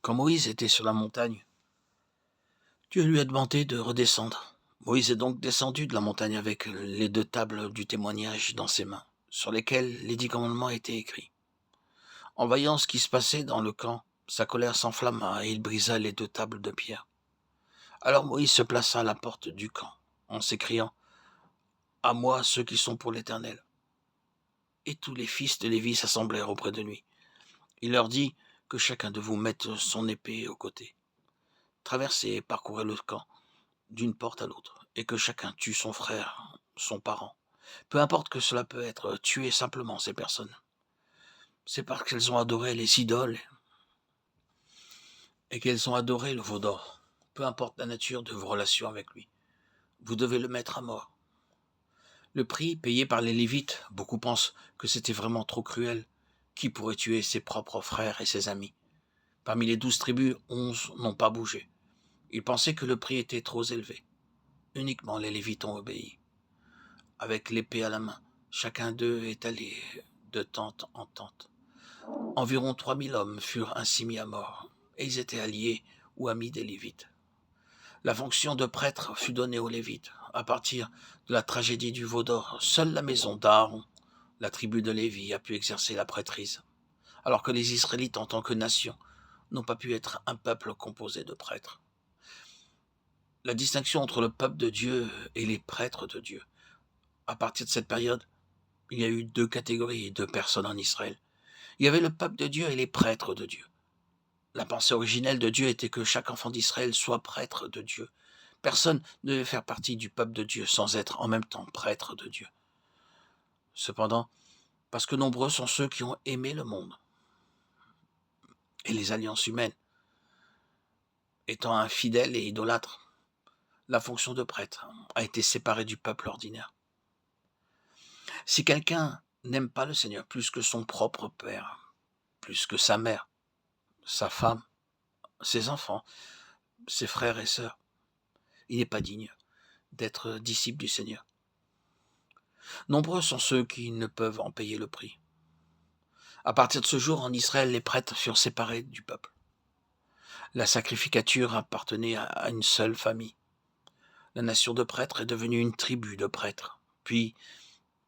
Quand Moïse était sur la montagne, Dieu lui a demandé de redescendre. Moïse est donc descendu de la montagne avec les 2 tables du témoignage dans ses mains, sur lesquelles les 10 commandements étaient écrits. En voyant ce qui se passait dans le camp, sa colère s'enflamma et il brisa les 2 tables de pierre. Alors Moïse se plaça à la porte du camp, en s'écriant « À moi ceux qui sont pour l'Éternel ». Et tous les fils de Lévi s'assemblèrent auprès de lui. Il leur dit que chacun de vous mette son épée au côté. Traversez et parcourez le camp, d'une porte à l'autre, et que chacun tue son frère, son parent. Peu importe que cela peut être, tuer simplement ces personnes. C'est parce qu'elles ont adoré les idoles et qu'elles ont adoré le veau d'or. Peu importe la nature de vos relations avec lui. Vous devez le mettre à mort. Le prix payé par les Lévites, beaucoup pensent que c'était vraiment trop cruel. Qui pourrait tuer ses propres frères et ses amis? Parmi les 12 tribus, 11 n'ont pas bougé. Ils pensaient que le prix était trop élevé. Uniquement les Lévites ont obéi. Avec l'épée à la main, chacun d'eux est allé de tente en tente. Environ 3000 hommes furent ainsi mis à mort, et ils étaient alliés ou amis des Lévites. La fonction de prêtre fut donnée aux Lévites. À partir de la tragédie du veau d'or, seule la maison d'Aaron, la tribu de Lévi, a pu exercer la prêtrise, alors que les Israélites, en tant que nation, n'ont pas pu être un peuple composé de prêtres. La distinction entre le peuple de Dieu et les prêtres de Dieu. À partir de cette période, il y a eu 2 catégories de personnes en Israël. Il y avait le peuple de Dieu et les prêtres de Dieu. La pensée originelle de Dieu était que chaque enfant d'Israël soit prêtre de Dieu. Personne ne devait faire partie du peuple de Dieu sans être en même temps prêtre de Dieu. Cependant, parce que nombreux sont ceux qui ont aimé le monde et les alliances humaines, étant infidèles et idolâtres, la fonction de prêtre a été séparée du peuple ordinaire. Si quelqu'un n'aime pas le Seigneur plus que son propre père, plus que sa mère, sa femme, ses enfants, ses frères et sœurs, il n'est pas digne d'être disciple du Seigneur. Nombreux sont ceux qui ne peuvent en payer le prix. À partir de ce jour, en Israël, les prêtres furent séparés du peuple. La sacrificature appartenait à une seule famille. La nation de prêtres est devenue une tribu de prêtres, puis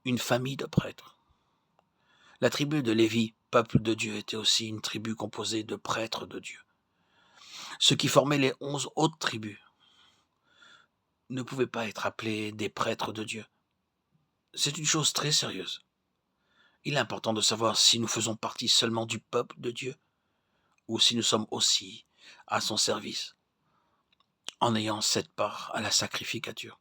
une famille de prêtres. La tribu de Lévi, peuple de Dieu, était aussi une tribu composée de prêtres de Dieu. Ceux qui formaient les 11 autres tribus ne pouvaient pas être appelés des prêtres de Dieu. C'est une chose très sérieuse. Il est important de savoir si nous faisons partie seulement du peuple de Dieu ou si nous sommes aussi à son service, en ayant cette part à la sacrificature.